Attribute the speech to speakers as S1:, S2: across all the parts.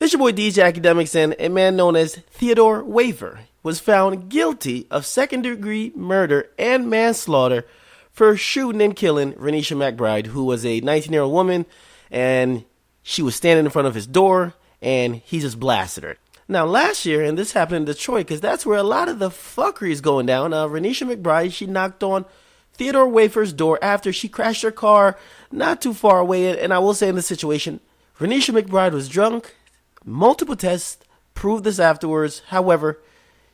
S1: It's your boy DJ Akademiks, and a man known as Theodore Wafer was found guilty of second-degree murder and manslaughter for shooting and killing Renisha McBride, who was a 19-year-old woman, and she was standing in front of his door, and he just blasted her. Now, last year, and this happened in Detroit, because that's where a lot of the fuckery is going down, Renisha McBride, she knocked on Theodore Wafer's door after she crashed her car not too far away, and I will say in this situation, Renisha McBride was drunk. Multiple tests proved this afterwards. However,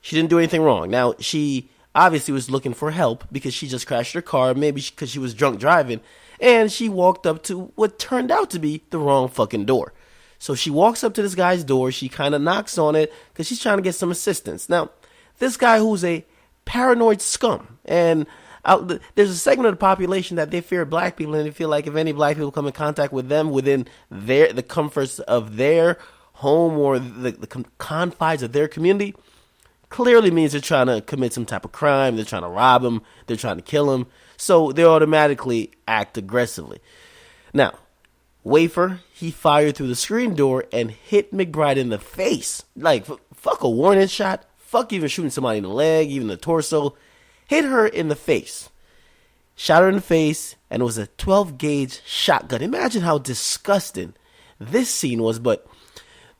S1: she didn't do anything wrong. Now, she obviously was looking for help because she just crashed her car, maybe because she was drunk driving, and she walked up to what turned out to be the wrong fucking door. So she walks up to this guy's door. She kind of knocks on it because she's trying to get some assistance. Now, this guy who's a paranoid scum, and there's a segment of the population that they fear black people, and they feel like if any black people come in contact with them within the comforts of their home or the confines of their community, clearly means they're trying to commit some type of crime. They're trying to rob him. They're trying to kill him. So they automatically act aggressively. Now, Wafer, he fired through the screen door and hit McBride in the face. Like, fuck a warning shot. Fuck even shooting somebody in the leg, even the torso. Hit her in the face. Shot her in the face, and it was a 12-gauge shotgun. Imagine how disgusting this scene was, but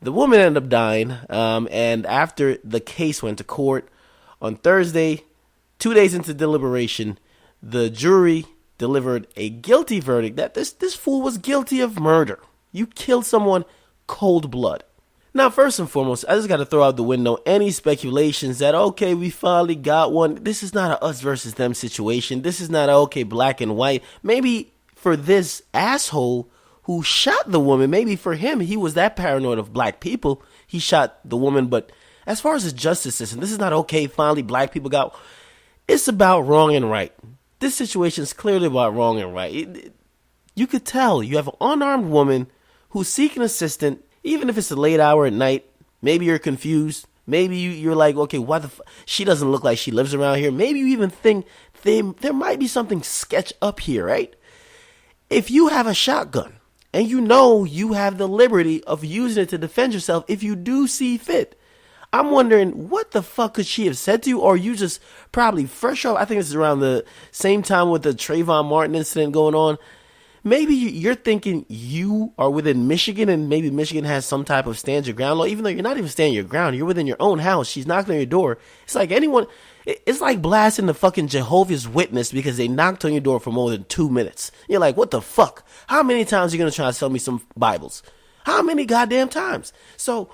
S1: the woman ended up dying, and after the case went to court on Thursday, 2 days into deliberation, the jury delivered a guilty verdict that this fool was guilty of murder. You killed someone cold blood. Now, first and foremost, I just got to throw out the window any speculations that, okay, we finally got one. This is not a us versus them situation. This is not a, okay, black and white. Maybe for this asshole who shot the woman, maybe for him, he was that paranoid of black people. He shot the woman, but as far as the justice system, this is not okay, finally black people got. It's about wrong and right. This situation is clearly about wrong and right. You could tell you have an unarmed woman who's seeking assistance, even if it's a late hour at night. Maybe you're confused. Maybe you're like, okay, why the she doesn't look like she lives around here. Maybe you even think there might be something sketch up here, right? If you have a shotgun, and you know you have the liberty of using it to defend yourself if you do see fit, I'm wondering, what the fuck could she have said to you? Or you just probably fresh off, I think this is around the same time with the Trayvon Martin incident going on. Maybe you're thinking you are within Michigan, and maybe Michigan has some type of stand your ground law, even though you're not even standing your ground. You're within your own house. She's knocking on your door. It's like it's like blasting the fucking Jehovah's Witness because they knocked on your door for more than 2 minutes. You're like, what the fuck? How many times are you going to try to sell me some Bibles? How many goddamn times? So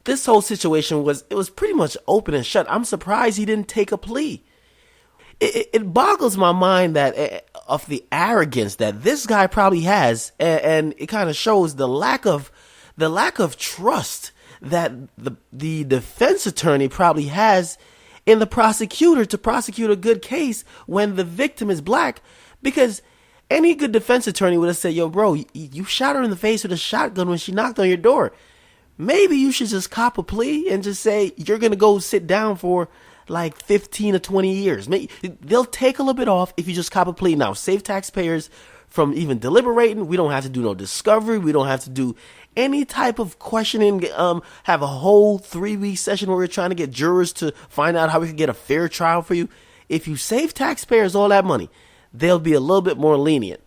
S1: this whole situation was pretty much open and shut. I'm surprised he didn't take a plea. It boggles my mind that of the arrogance that this guy probably has, and it kind of shows the lack of trust that the defense attorney probably has in the prosecutor to prosecute a good case when the victim is black. Because any good defense attorney would have said, yo, bro, you shot her in the face with a shotgun when she knocked on your door. Maybe you should just cop a plea and just say you're going to go sit down for like 15 or 20 years. Maybe they'll take a little bit off if you just cop a plea. Now, save taxpayers from even deliberating. We don't have to do no discovery. We don't have to do any type of questioning. Have a whole 3-week session where we're trying to get jurors to find out how we can get a fair trial for you. If you save taxpayers all that money, they'll be a little bit more lenient.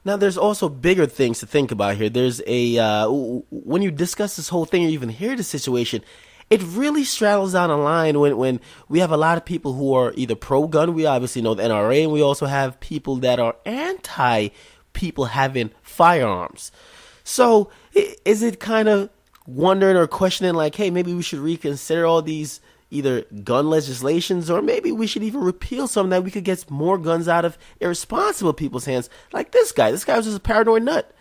S1: Now, there's also bigger things to think about here. There's when you discuss this whole thing or even hear the situation, it really straddles down a line when we have a lot of people who are either pro-gun. We obviously know the NRA, and we also have people that are anti-people having firearms. So is it kind of wondering or questioning like, hey, maybe we should reconsider all these either gun legislations, or maybe we should even repeal some that we could get more guns out of irresponsible people's hands, like this guy. This guy was just a paranoid nut.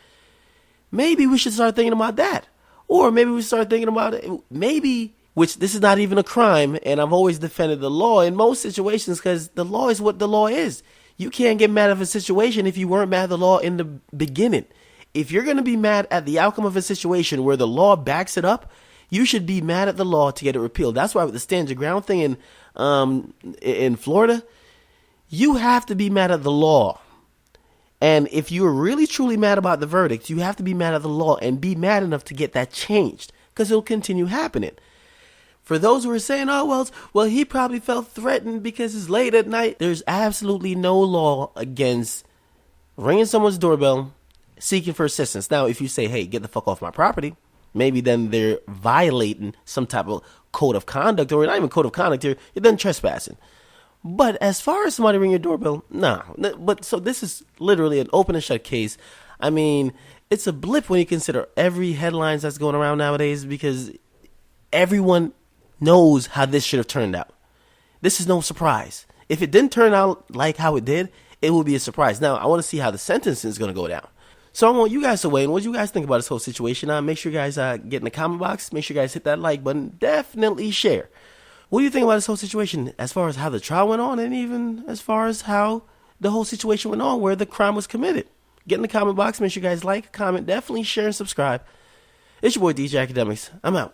S1: Maybe we should start thinking about that. Or maybe we start thinking about it, maybe, which this is not even a crime, and I've always defended the law in most situations because the law is what the law is. You can't get mad at a situation if you weren't mad at the law in the beginning. If you're going to be mad at the outcome of a situation where the law backs it up, you should be mad at the law to get it repealed. That's why with the stand your ground thing in Florida, you have to be mad at the law. And if you're really truly mad about the verdict, you have to be mad at the law and be mad enough to get that changed, because it'll continue happening. For those who are saying, oh, well, he probably felt threatened because it's late at night. There's absolutely no law against ringing someone's doorbell, seeking for assistance. Now, if you say, hey, get the fuck off my property, maybe then they're violating some type of code of conduct, or not even code of conduct, you're done trespassing. But as far as somebody ringing your doorbell, no. But so this is literally an open and shut case. I mean, it's a blip when you consider every headlines that's going around nowadays, because everyone knows how this should have turned out. This is no surprise. If it didn't turn out like how it did, it will be a surprise. Now, I want to see how the sentencing is going to go down. So I want you guys to weigh in. What do you guys think about this whole situation? Make sure you guys get in the comment box. Make sure you guys hit that like button. Definitely share. What do you think about this whole situation as far as how the trial went on, and even as far as how the whole situation went on where the crime was committed? Get in the comment box. Make sure you guys like, comment, definitely share, and subscribe. It's your boy DJ Akademiks. I'm out.